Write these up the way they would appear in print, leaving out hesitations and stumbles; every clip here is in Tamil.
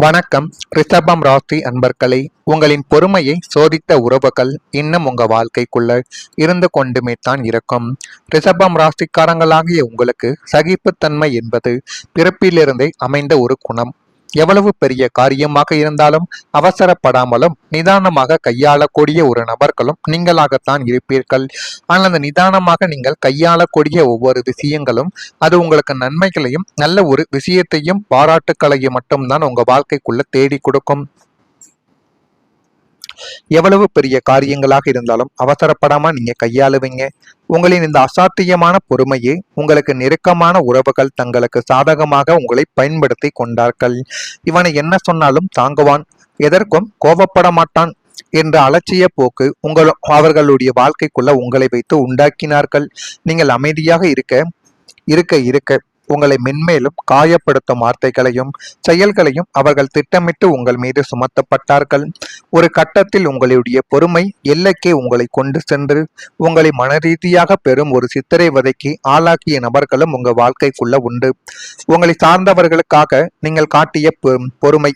வணக்கம். ரிஷபம் ராசி அன்பர்களே, உங்களின் பொறுமையை சோதித்த உறவுகள் இன்னும் உங்க வாழ்க்கைக்குள்ள இருந்து கொண்டுமே தான் இருக்கும். ரிஷபம் ராசிக்காரங்களாகிய உங்களுக்கு சகிப்புத்தன்மை என்பது பிறப்பிலிருந்தே அமைந்த ஒரு குணம். எவ்வளவு பெரிய காரியமாக இருந்தாலும் அவசரப்படாமலும் நிதானமாக கையாளக்கூடிய ஒரு நபர்களும் நீங்களாகத்தான் இருப்பீர்கள். ஆனால் அந்த நிதானமாக நீங்கள் கையாளக்கூடிய ஒவ்வொரு விஷயங்களும் அது உங்களுக்கு நன்மைகளையும் நல்ல ஒரு விஷயத்தையும் பாராட்டுக்களையும் மட்டும்தான் உங்க வாழ்க்கைக்குள்ள தேடி கொடுக்கும். எவ்வளவு பெரிய காரியங்களாக இருந்தாலும் அவசரப்படாம நீங்க கையாளுவீங்க. உங்களின் இந்த அசாத்தியமான பொறுமையை உங்களுக்கு நெருக்கமான உறவுகள் தங்களுக்கு சாதகமாக உங்களை பயன்படுத்தி கொண்டார்கள். இவனை என்ன சொன்னாலும் தாங்குவான், எதற்கும் கோபப்பட மாட்டான் என்ற அலட்சிய போக்கு அவர்களுடைய வாழ்க்கைக்குள்ள உங்களை வைத்து உண்டாக்கினார்கள். நீங்கள் அமைதியாக இருக்க இருக்க இருக்க உங்களை மென்மேலும் காயப்படுத்தும் வார்த்தைகளையும் செயல்களையும் அவர்கள் திட்டமிட்டு உங்கள் மீது சுமத்தப்பட்டார்கள். ஒரு கட்டத்தில் உங்களுடைய பொறுமை எல்லைக்கே உங்களை கொண்டு சென்று உங்களை மனரீதியாக பெரும் ஒரு சித்திரைவதைக்கு ஆளாக்கிய நபர்களும் உங்க வாழ்க்கைக்குள்ள உண்டு. உங்களை சார்ந்தவர்களுக்காக நீங்கள் காட்டிய பொறுமை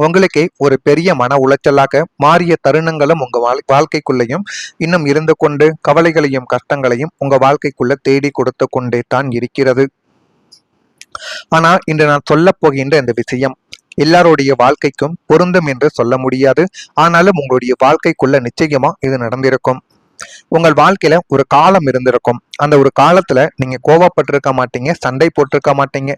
உங்களுக்கே ஒரு பெரிய மன உளைச்சலாக மாறிய தருணங்களும் உங்க வாழ்க்கைக்குள்ளேயும் இன்னும் இருந்து கொண்டு கவலைகளையும் கஷ்டங்களையும் உங்க வாழ்க்கைக்குள்ள தேடி கொடுத்து கொண்டே தான் இருக்கிறது. ஆனா இன்று நான் சொல்ல போகின்ற இந்த விஷயம் எல்லாருடைய வாழ்க்கைக்கும் பொருந்தும் என்று சொல்ல முடியாது. ஆனாலும் உங்களுடைய வாழ்க்கைக்குள்ள நிச்சயமா இது நடந்திருக்கும். உங்கள் வாழ்க்கையில ஒரு காலம் இருந்திருக்கும். அந்த ஒரு காலத்துல நீங்க கோவப்பட்டிருக்க மாட்டீங்க, சண்டை போட்டிருக்க மாட்டீங்க,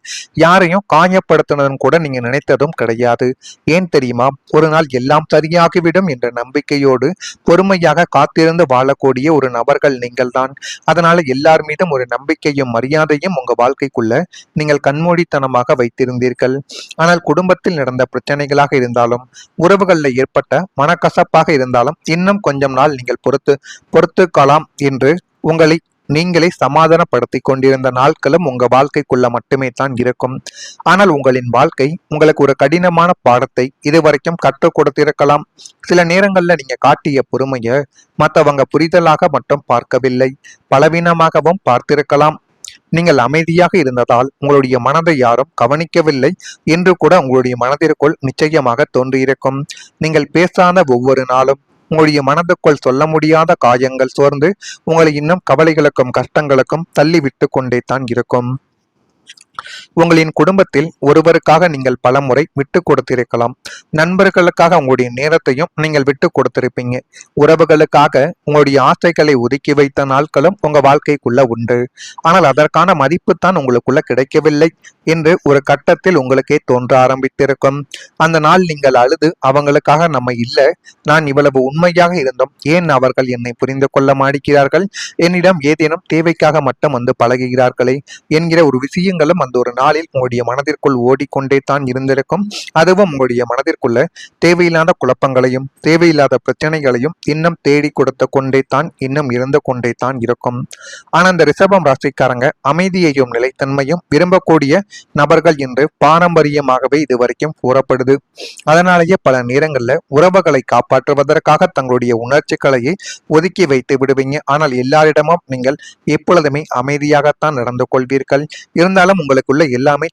யாரையும் காயப்படுத்தினதும் கூட நீங்க நினைத்ததும் கிடையாது. ஏன் தெரியுமா? ஒரு நாள் எல்லாம் சரியாகிவிடும் என்ற நம்பிக்கையோடு பொறுமையாக காத்திருந்து வாழக்கூடிய ஒரு நபர்கள் நீங்கள் தான். அதனால எல்லார் மீதும் ஒரு நம்பிக்கையும் மரியாதையும் உங்க வாழ்க்கைக்குள்ள நீங்கள் கண்மூடித்தனமாக வைத்திருந்தீர்கள். ஆனால் குடும்பத்தில் நடந்த பிரச்சனைகளாக இருந்தாலும் உறவுகளில் ஏற்பட்ட மனக்கசப்பாக இருந்தாலும் இன்னும் கொஞ்சம் நாள் நீங்கள் பொறுத்துக்கலாம் என்று உங்களை நீங்களே சமாதானப்படுத்தி கொண்டிருந்த நாட்களும் உங்க வாழ்க்கைக்குள்ள மட்டுமே தான் இருக்கும். ஆனால் உங்களின் வாழ்க்கை உங்களுக்கு ஒரு கடினமான பாடத்தை இதுவரைக்கும் கற்றுக் கொடுத்திருக்கலாம். சில நேரங்கள்ல நீங்க காட்டிய பொறுமைய மற்றவங்க புரிதலாக மட்டும் பார்க்கவில்லை, பலவீனமாகவும் பார்த்திருக்கலாம். நீங்கள் அமைதியாக இருந்ததால் உங்களுடைய மனதை யாரும் கவனிக்கவில்லை என்று கூட உங்களுடைய மனதிற்குள் நிச்சயமாக தோன்றியிருக்கும். நீங்கள் பேசாத ஒவ்வொரு நாளும் உங்களுடைய மனதுக்குள் சொல்ல முடியாத காயங்கள் சோர்ந்து உங்களை இன்னும் கவலைகளுக்கும் கஷ்டங்களுக்கும் தள்ளிவிட்டு கொண்டே தான் இருக்கும். உங்களின் குடும்பத்தில் ஒருவருக்காக நீங்கள் பல முறை விட்டு கொடுத்திருக்கலாம். நண்பர்களுக்காக உங்களுடைய நேரத்தையும் நீங்கள் விட்டு கொடுத்திருப்பீங்க. உறவுகளுக்காக உங்களுடைய ஆசைகளை ஒதுக்கி வைத்த நாட்களும் உங்க வாழ்க்கைக்குள்ள உண்டு. ஆனால் அதற்கான மதிப்பு தான் உங்களுக்குள்ள கிடைக்கவில்லை என்று ஒரு கட்டத்தில் உங்களுக்கே தோன்ற ஆரம்பித்திருக்கும். அந்த நாள் நீங்கள் அழுது அவங்களுக்காக நம்ம இல்லை, நான் இவ்வளவு உண்மையாக இருந்தும் ஏன் அவர்கள் என்னை புரிந்து கொள்ள மாட்டேங்கிறார்கள், என்னிடம் ஏதேனும் தேவைக்காக மட்டும் வந்து பழகுகிறார்களே என்கிற ஒரு விஷயங்களும் அந்த ஒரு நாளில் உங்களுடைய மனதிற்குள் ஓடிக்கொண்டே தான் இருந்திருக்கும். அதுவும் உங்களுடைய மனதிற்குள்ள தேவையில்லாத குழப்பங்களையும் தேவையில்லாத பிரச்சனைகளையும் இன்னும் தேடி கொடுத்து கொண்டே தான் இன்னும் இருந்து கொண்டே தான் இருக்கும். ஆனா அந்த ரிஷபம் ராசிக்காரங்க அமைதியையும் நிலைத்தன்மையும் விரும்பக்கூடிய நபர்கள் என்று பாரம்பரியமாகவே இதுவரைக்கும் கூறப்படுது. அதனாலேயே பல நேரங்கள்ல உறவுகளை காப்பாற்றுவதற்காக தங்களுடைய உணர்ச்சிகளையே ஒதுக்கி வைத்து விடுவீங்க. ஆனால் எல்லாரிடமும் நீங்கள் எப்பொழுதுமே அமைதியாகத்தான் நடந்து கொள்வீர்கள். இருந்தாலும் உங்களுக்குள்ள எல்லாமே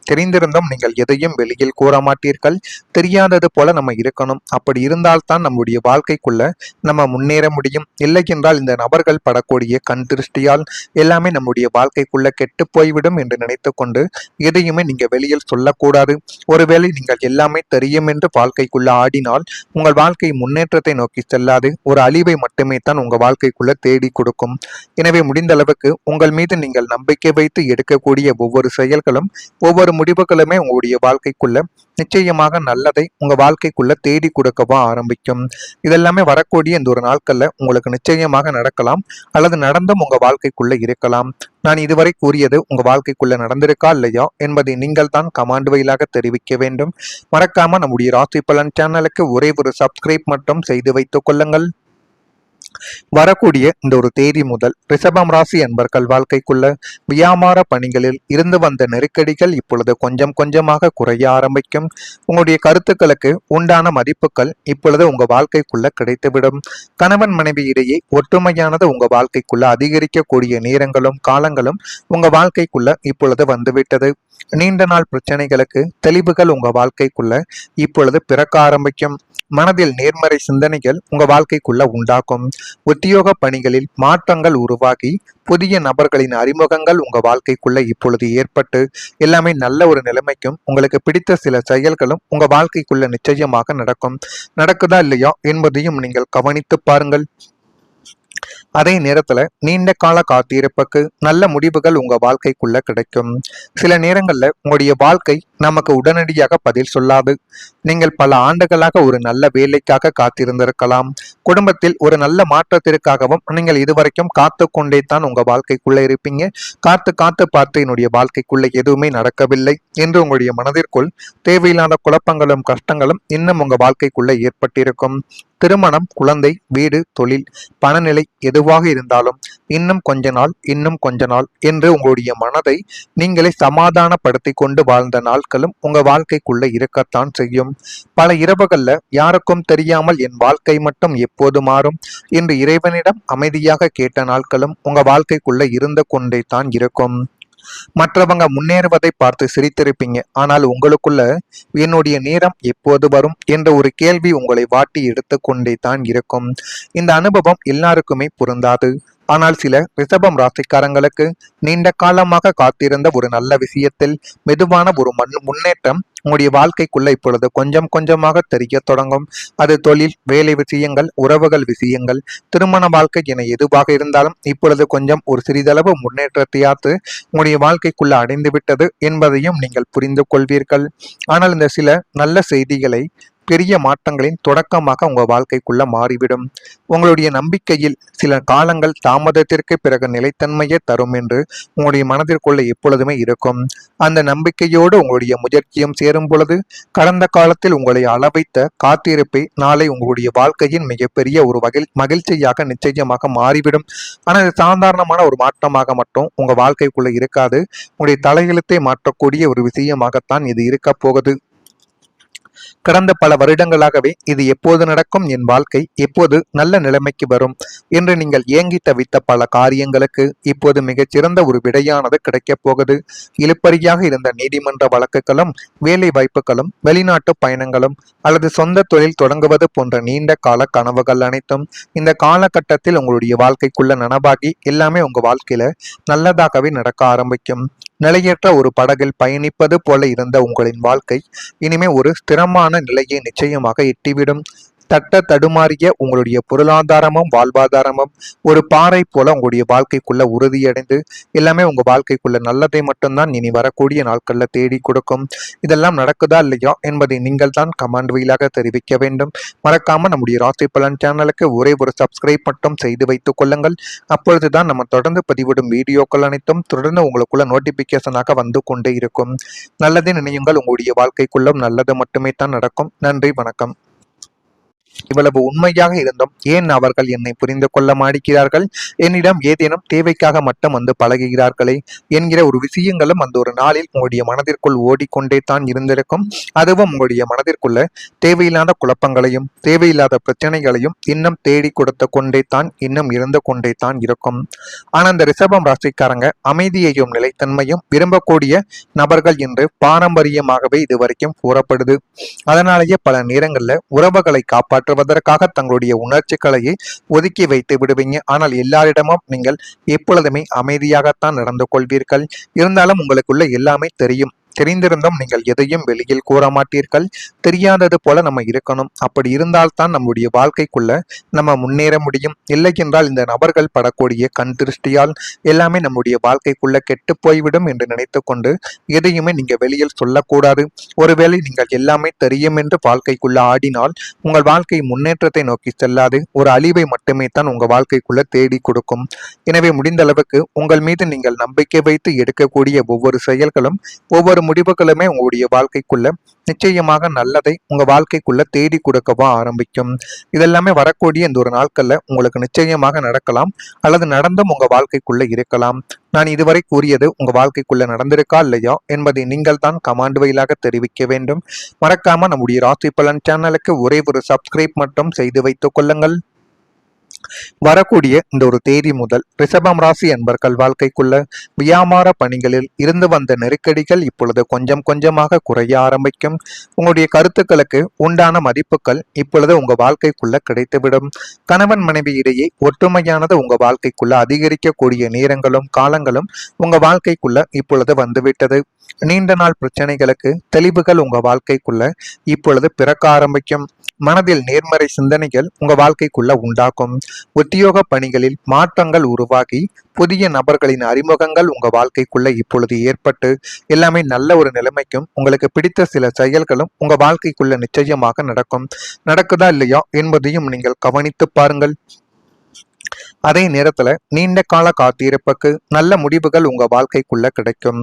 தெரிந்திருந்தும் நீங்கள் எதையும் வெளியில் கூற மாட்டீர்கள். தெரியாதது போல நம்ம இருக்கணும். அப்படி இருந்தால்தான் நம்முடைய வாழ்க்கைக்குள்ள நம்ம முன்னேற முடியும். இல்லை என்றால் இந்த நபர்கள் படக்கூடிய கண் திருஷ்டியால் எல்லாமே நம்முடைய வாழ்க்கைக்குள்ள கெட்டு போய்விடும் என்று நினைத்து கொண்டு எதையுமே நீங்க வெளியில் சொல்லக்கூடாது. ஒருவேளை நீங்கள் எல்லாமே தெரியும் என்று வாழ்க்கைக்குள்ள ஆடினால் உங்கள் வாழ்க்கை முன்னேற்றத்தை நோக்கி செல்லாது, ஒரு அழிவை மட்டுமே தான் உங்க வாழ்க்கைக்குள்ள தேடி கொடுக்கும். எனவே முடிந்த அளவுக்கு உங்கள் மீது நீங்கள் நம்பிக்கை வைத்து எடுக்கக்கூடிய ஒவ்வொரு செயல்களும் ஒவ்வொரு முடிவுகளுமே உங்களுடைய வாழ்க்கைக்குள்ள நிச்சயமாக நல்லதை உங்க வாழ்க்கைக்குள்ள தேடி கொடுக்கவா ஆரம்பிக்கும். இதெல்லாமே வரக்கூடிய இந்த ஒரு நாட்கள்ல உங்களுக்கு நிச்சயமாக நடக்கலாம், அல்லது நடந்தும் உங்க வாழ்க்கைக்குள்ள இருக்கலாம். நான் இதுவரை கூறியது உங்க வாழ்க்கைக்குள்ள நடந்திருக்கா இல்லையா என்பதை நீங்கள் தான் கமாண்ட் வாயிலாக தெரிவிக்க வேண்டும். மறக்காம நம்முடைய ராசி பலன் சேனலுக்கு ஒரே ஒரு சப்ஸ்கிரைப் மட்டும் செய்து வைத்துக் கொள்ளுங்கள். வரக்கூடிய இந்த ஒரு தேதி முதல் ரிஷபம் ராசி அன்பர்கள் வாழ்க்கைக்குள்ள வியாபார பணிகளில் இருந்து வந்த நெருக்கடிகள் இப்பொழுது கொஞ்சம் கொஞ்சமாக குறைய ஆரம்பிக்கும். உங்களுடைய கருத்துக்களுக்கு உண்டான மதிப்புகள் இப்பொழுது உங்க வாழ்க்கைக்குள்ள கிடைத்துவிடும். கணவன் மனைவி இடையே ஒற்றுமையானது உங்க வாழ்க்கைக்குள்ள அதிகரிக்கக்கூடிய நேரங்களும் காலங்களும் உங்க வாழ்க்கைக்குள்ள இப்பொழுது வந்துவிட்டது. நீண்ட நாள் பிரச்சனைகளுக்கு தெளிவுகள் உங்க வாழ்க்கைக்குள்ள இப்பொழுது பிறக்க ஆரம்பிக்கும். மனதில் நேர்மறை சிந்தனைகள் உங்க வாழ்க்கைக்குள்ள உண்டாகும். உத்தியோக பணிகளில் மாற்றங்கள் உருவாகி புதிய நபர்களின் அறிமுகங்கள் உங்க வாழ்க்கைக்குள்ள இப்பொழுது ஏற்பட்டு எல்லாமே நல்ல ஒரு நிலைமைக்கும் உங்களுக்கு பிடித்த சில செயல்களும் உங்க வாழ்க்கைக்குள்ள நிச்சயமாக நடக்கும். நடக்குதா இல்லையா என்பதையும் நீங்கள் கவனித்து பாருங்கள். அதே நேரத்துல நீண்ட கால காத்திருப்புக்கு நல்ல முடிவுகள் உங்க வாழ்க்கைக்குள்ள கிடைக்கும். சில நேரங்கள்ல உங்களுடைய வாழ்க்கை நமக்கு உடனடியாக பதில் சொல்லாது. நீங்கள் பல ஆண்டுகளாக ஒரு நல்ல வேலைக்காக காத்திருந்திருக்கலாம். குடும்பத்தில் ஒரு நல்ல மாற்றத்திற்காகவும் நீங்கள் இதுவரைக்கும் காத்து கொண்டே தான் உங்க வாழ்க்கைக்குள்ள இருப்பீங்க. காத்து காத்து பார்த்து என்னுடைய வாழ்க்கைக்குள்ள எதுவுமே நடக்கவில்லை என்று உங்களுடைய மனதிற்குள் தேவையில்லாத குழப்பங்களும் கஷ்டங்களும் இன்னும் உங்க வாழ்க்கைக்குள்ள ஏற்பட்டிருக்கும். திருமணம், குழந்தை, வீடு, தொழில், பணநிலை எதுவாக இருந்தாலும் இன்னும் கொஞ்ச நாள் என்று உங்களுடைய மனதை நீங்களே சமாதானப்படுத்தி கொண்டு வாழ்ந்த நாட்களும் உங்க வாழ்க்கைக்குள்ள இருக்கத்தான் செய்யும். பல இரவுகள்ல யாருக்கும் தெரியாமல் என் வாழ்க்கை மட்டும் எப்போது மாறும் என்று இறைவனிடம் அமைதியாக கேட்ட நாட்களும் உங்க வாழ்க்கைக்குள்ள இருந்து கொண்டே தான் இருக்கும். மற்றவங்க முன்னேறுவதை பார்த்து சிரித்திருப்பீங்க. ஆனால் உங்களுக்குள்ள என்னுடைய நேரம் எப்போது வரும் என்ற ஒரு கேள்வி உங்களை வாட்டி எடுத்து கொண்டே தான் இருக்கும். இந்த அனுபவம் எல்லாருக்குமே பொருந்தாது. ஆனால் சில ரிஷபம் ராசிக்காரங்களுக்கு நீண்ட காலமாக காத்திருந்த ஒரு நல்ல விஷயத்தில் மெதுவான ஒரு முன்னேற்றம் உங்களுடைய வாழ்க்கைக்குள்ள இப்பொழுது கொஞ்சம் கொஞ்சமாக தெரிய தொடங்கும். அது தொழில், வேலை விஷயங்கள், உறவுகள் விஷயங்கள், திருமண வாழ்க்கை என எதுவாக இருந்தாலும் இப்பொழுது கொஞ்சம் ஒரு சிறிதளவு முன்னேற்றத்தையாத்து உங்களுடைய வாழ்க்கைக்குள்ள அடைந்து விட்டது என்பதையும் நீங்கள் புரிந்து கொள்வீர்கள். ஆனால் இந்த சில நல்ல செய்திகளை பெரிய மாற்றங்களின் தொடக்கமாக உங்க வாழ்க்கைக்குள்ள மாறிவிடும். உங்களுடைய நம்பிக்கையில் சில காலங்கள் தாமதத்திற்கு பிறகு நிலைத்தன்மையே தரும் என்று உங்களுடைய மனதிற்குள்ள எப்பொழுதுமே இருக்கும். அந்த நம்பிக்கையோடு உங்களுடைய முயற்சியும் சேரும் பொழுது கடந்த காலத்தில் உங்களை அளவைத்த காத்திருப்பை நாளை உங்களுடைய வாழ்க்கையின் மிகப்பெரிய ஒரு மகிழ்ச்சியாக நிச்சயமாக மாறிவிடும். ஆனால் இது சாதாரணமான ஒரு மாற்றமாக மட்டும் உங்க வாழ்க்கைக்குள்ள இருக்காது. உங்களுடைய தலையெழுத்தை மாற்றக்கூடிய ஒரு விஷயமாகத்தான் இது இருக்க போகுது. கடந்த பல வருடங்களாகவே இது எப்போது நடக்கும், என் வாழ்க்கை எப்போது நல்ல நிலைமைக்கு வரும் என்று நீங்கள் ஏங்கி தவித்த பல காரியங்களுக்கு இப்போது மிகச்சிறந்த ஒரு விடையானது கிடைக்கப் போகுது. இழுப்பறியாக இருந்த நீதிமன்ற வழக்குகளும், வேலை வாய்ப்புகளும், வெளிநாட்டு பயணங்களும் அல்லது சொந்த தொழில் தொடங்குவது போன்ற நீண்ட கால கனவுகள் அனைத்தும் இந்த காலகட்டத்தில் உங்களுடைய வாழ்க்கைக்குள்ள நனவாகி எல்லாமே உங்க வாழ்க்கையில நல்லதாகவே நடக்க ஆரம்பிக்கும். நிலையற்ற ஒரு படகில் பயணிப்பது போல இருந்த உங்களின் வாழ்க்கை இனிமே ஒரு ஸ்திரமான நிலையை நிச்சயமாக எட்டிவிடும். தட்ட தடுமாறிய உங்களுடைய பொருளாதாரமும் வாழ்வாதாரமும் ஒரு பாறை போல உங்களுடைய வாழ்க்கைக்குள்ள உறுதியடைந்து எல்லாமே உங்க வாழ்க்கைக்குள்ள நல்லதை மட்டும்தான் இனி வரக்கூடிய நாட்கள்ல தேடி கொடுக்கும். இதெல்லாம் நடக்குதா இல்லையா என்பதை நீங்கள் தான் கமெண்ட் வழியாக தெரிவிக்க வேண்டும். மறக்காம நம்முடைய ராசி பலன் சேனலுக்கு ஒரே ஒரு சப்ஸ்கிரைப் மட்டும் செய்து வைத்துக் கொள்ளுங்கள். அப்பொழுதுதான் நம்ம தொடர்ந்து பதிவிடும் வீடியோக்கள் அனைத்தும் தொடர்ந்து உங்களுக்குள்ள நோட்டிபிகேஷனாக வந்து கொண்டே இருக்கும். நல்லதை நினையுங்கள், உங்களுடைய வாழ்க்கைக்குள்ளும் நல்லது மட்டுமே தான் நடக்கும். நன்றி, வணக்கம். இவ்வளவு உண்மையாக இருந்தும் ஏன் அவர்கள் என்னை புரிந்து கொள்ள மாட்டேங்கிறார்கள், என்னிடம் ஏதேனும் தேவைக்காக மட்டும் வந்து பழகுகிறார்களே என்கிற ஒரு விஷயங்களும் அந்த ஒரு நாளில் உங்களுடைய மனதிற்குள் ஓடிக்கொண்டே தான் இருந்திருக்கும். அதுவும் உங்களுடைய மனதிற்குள்ள தேவையில்லாத குழப்பங்களையும் தேவையில்லாத பிரச்சனைகளையும் இன்னும் தேடி கொடுத்து கொண்டே தான் இன்னும் இருந்து கொண்டே தான் இருக்கும். ஆனா அந்த ரிஷபம் ராசிக்காரங்க அமைதியையும் நிலைத்தன்மையும் விரும்பக்கூடிய நபர்கள் என்று பாரம்பரியமாகவே இதுவரைக்கும் கூறப்படுது. அதனாலேயே பல நேரங்கள்ல உறவுகளை காப்பாற்றுவதற்காக தங்களுடைய உணர்ச்சிகளையே ஒதுக்கி வைத்து விடுவீங்க. ஆனால் எல்லாரிடமும் நீங்கள் எப்பொழுதுமே அமைதியாகத்தான் நடந்து கொள்வீர்கள். இருந்தாலும் உங்களுக்குள்ள எல்லாமே தெரியும். தெரிந்திருந்தும் நீங்கள் எதையும் வெளியில் கூற மாட்டீர்கள். தெரியாதது போல நம்ம இருக்கணும். அப்படி இருந்தால்தான் நம்முடைய வாழ்க்கைக்குள்ள நம்ம முன்னேற முடியும். இல்லை என்றால் இந்த நபர்கள் படக்கூடிய கண் திருஷ்டியால் எல்லாமே நம்முடைய வாழ்க்கைக்குள்ள கெட்டு போய்விடும் என்று நினைத்து கொண்டு எதையுமே நீங்க வெளியில் சொல்லக்கூடாது. ஒருவேளை நீங்கள் எல்லாமே தெரியும் என்று வாழ்க்கைக்குள்ள ஆடினால் உங்கள் வாழ்க்கை முன்னேற்றத்தை நோக்கி செல்லாது, ஒரு அழிவை மட்டுமே தான் உங்க வாழ்க்கைக்குள்ள தேடி கொடுக்கும். எனவே முடிந்த அளவுக்கு உங்கள் மீது நீங்கள் நம்பிக்கை வைத்து எடுக்கக்கூடிய ஒவ்வொரு செயல்களும் ஒவ்வொரு முடிவுகளுமே உங்களுடைய வாழ்க்கைக்குள்ள நிச்சயமாக நல்லதை உங்க வாழ்க்கைக்குள்ள தேடி கொடுக்கவா ஆரம்பிக்கும். இதெல்லாமே வரக்கூடிய இந்த ஒரு நாட்கள்ல உங்களுக்கு நிச்சயமாக நடக்கலாம், அல்லது நடந்தும் உங்க வாழ்க்கைக்குள்ள இருக்கலாம். நான் இதுவரை கூறியது உங்க வாழ்க்கைக்குள்ள நடந்திருக்கா இல்லையா என்பதை நீங்கள் தான் கமாண்ட் வாயிலாக தெரிவிக்க வேண்டும். மறக்காம நம்முடைய ராசி பலன் சேனலுக்கு ஒரே ஒரு சப்ஸ்கிரைப் மட்டும் செய்து வைத்துக் கொள்ளுங்கள். வரக்கூடிய இந்த ஒரு தேதி முதல் ரிஷபம் ராசி அன்பர்கள் வாழ்க்கைக்குள்ள வியாபார பணிகளில் இருந்து வந்த நெருக்கடிகள் இப்பொழுது கொஞ்சம் கொஞ்சமாக குறைய ஆரம்பிக்கும். உங்களுடைய கருத்துக்களுக்கு உண்டான மதிப்புகள் இப்பொழுது உங்க வாழ்க்கைக்குள்ள கிடைத்துவிடும். கணவன் மனைவி இடையே ஒற்றுமையானது உங்க வாழ்க்கைக்குள்ள அதிகரிக்கக்கூடிய நேரங்களும் காலங்களும் உங்க வாழ்க்கைக்குள்ள இப்பொழுது வந்துவிட்டது. நீண்ட நாள் பிரச்சனைகளுக்கு தெளிவுகள் உங்க வாழ்க்கைக்குள்ள இப்பொழுது பிறக்க ஆரம்பிக்கும். மனதில் நேர்மறை சிந்தனைகள் உங்க வாழ்க்கைக்குள்ள உண்டாகும். உத்தியோக பணிகளில் மாற்றங்கள் உருவாகி புதிய நபர்களின் அறிமுகங்கள் உங்க வாழ்க்கைக்குள்ள இப்பொழுது ஏற்பட்டு எல்லாமே நல்ல ஒரு நிலைமைக்கும் உங்களுக்கு பிடித்த சில செயல்களும் உங்க வாழ்க்கைக்குள்ள நிச்சயமாக நடக்கும். நடக்குதா இல்லையா என்பதையும் நீங்கள் கவனித்து பாருங்கள். அதே நேரத்துல நீண்ட கால காத்திருப்புக்கு நல்ல முடிவுகள் உங்க வாழ்க்கைக்குள்ள கிடைக்கும்.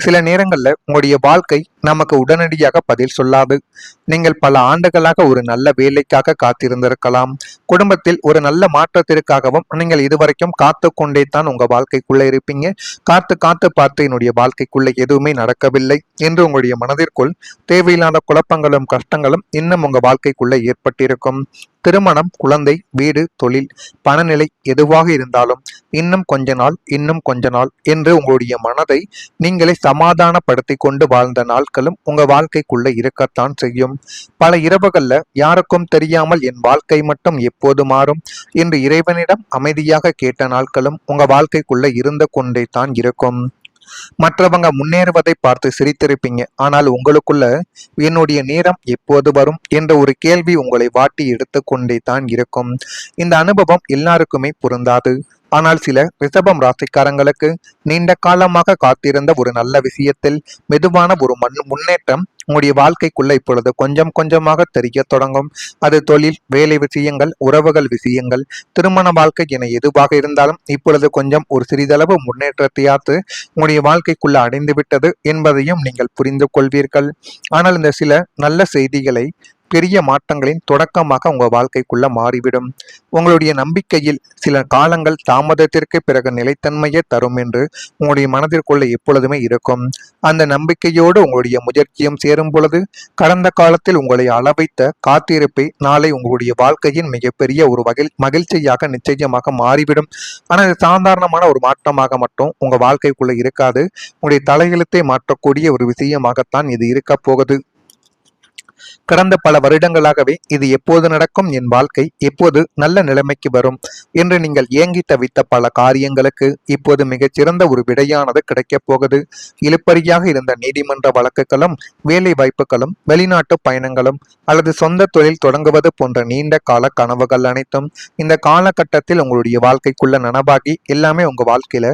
சில நேரங்கள்ல உங்களுடைய வாழ்க்கை நமக்கு உடனடியாக பதில் சொல்லாது. நீங்கள் பல ஆண்டுகளாக ஒரு நல்ல வேலைக்காக காத்திருந்திருக்கலாம். குடும்பத்தில் ஒரு நல்ல மாற்றத்திற்காகவும் நீங்கள் இதுவரைக்கும் காத்து கொண்டே தான் உங்க வாழ்க்கைக்குள்ள இருப்பீங்க. காத்து காத்து பார்த்து என்னுடைய வாழ்க்கைக்குள்ள எதுவுமே நடக்கவில்லை என்று உங்களுடைய மனதிற்குள் தேவையில்லாத குழப்பங்களும் கஷ்டங்களும் இன்னும் உங்க வாழ்க்கைக்குள்ள ஏற்பட்டிருக்கும். திருமணம், குழந்தை, வீடு, தொழில், பணநிலை எதுவாக இருந்தாலும் இன்னும் கொஞ்ச நாள் என்று உங்களுடைய மனதை நீங்களே சமாதானப்படுத்தி கொண்டு வாழ்ந்த நாட்களும் உங்க வாழ்க்கைக்குள்ள இருக்கத்தான் செய்யும். பல இரவுகள்ல யாருக்கும் தெரியாமல் என் வாழ்க்கை மட்டும் எப்போது மாறும் என்று இறைவனிடம் அமைதியாக கேட்ட நாட்களும் உங்க வாழ்க்கைக்குள்ள இருந்து கொண்டே தான் இருக்கும். மற்றவங்க முன்னேறுவதை பார்த்து சிரித்திருப்பீங்க. ஆனால் உங்களுக்குள்ள என்னுடைய நேரம் எப்போது வரும் என்ற ஒரு கேள்வி உங்களை வாட்டி எடுத்து கொண்டே தான் இருக்கும். இந்த அனுபவம் எல்லாருக்குமே பொருந்தாது. ஆனால் சில ரிஷபம் ராசிக்காரங்களுக்கு நீண்ட காலமாக காத்திருந்த ஒரு நல்ல விஷயத்தில் மெதுவான ஒரு முன்னேற்றம் உங்களுடைய வாழ்க்கைக்குள்ள இப்பொழுது கொஞ்சம் கொஞ்சமாக தெரிய தொடங்கும். அது தொழில், வேலை விஷயங்கள், உறவுகள் விஷயங்கள், திருமண வாழ்க்கை என எதுவாக இருந்தாலும் இப்பொழுது கொஞ்சம் ஒரு சிறிதளவு முன்னேற்றத்தையாத்து உங்களுடைய வாழ்க்கைக்குள்ள அடைந்து விட்டது என்பதையும் நீங்கள் புரிந்து கொள்வீர்கள். ஆனால் இந்த சில நல்ல செய்திகளை பெரிய மாற்றங்களின் தொடக்கமாக உங்க வாழ்க்கைக்குள்ள மாறிவிடும். உங்களுடைய நம்பிக்கையில் சில காலங்கள் தாமதத்திற்கு பிறகு நிலைத்தன்மையை தரும் என்று உங்களுடைய மனதிற்குள்ள எப்பொழுதுமே இருக்கும். அந்த நம்பிக்கையோடு உங்களுடைய முயற்சியும் சேரும் பொழுது கடந்த காலத்தில் உங்களை அளவைத்த காத்திருப்பை நாளை உங்களுடைய வாழ்க்கையின் மிகப்பெரிய ஒரு மகிழ்ச்சியாக நிச்சயமாக மாறிவிடும். ஆனால் இது சாதாரணமான ஒரு மாற்றமாக மட்டும் உங்க வாழ்க்கைக்குள்ள இருக்காது. உங்களுடைய தலையெழுத்தை மாற்றக்கூடிய ஒரு விஷயமாகத்தான் இது இருக்க போகுது. கடந்த பல வருடங்களாகவே இது எப்போது நடக்கும், என் வாழ்க்கை எப்போது நல்ல நிலைமைக்கு வரும் என்று நீங்கள் ஏங்கி தவித்த பல காரியங்களுக்கு இப்போது மிகச்சிறந்த ஒரு விடையானது கிடைக்கப் போகுது. இழுப்பறியாக இருந்த நீதிமன்ற வழக்குகளும், வேலை வாய்ப்புகளும், வெளிநாட்டு பயணங்களும் அல்லது சொந்த தொழில் தொடங்குவது போன்ற நீண்ட கால கனவுகள் அனைத்தும் இந்த காலகட்டத்தில் உங்களுடைய வாழ்க்கைக்குள்ள நனவாகி எல்லாமே உங்க வாழ்க்கையில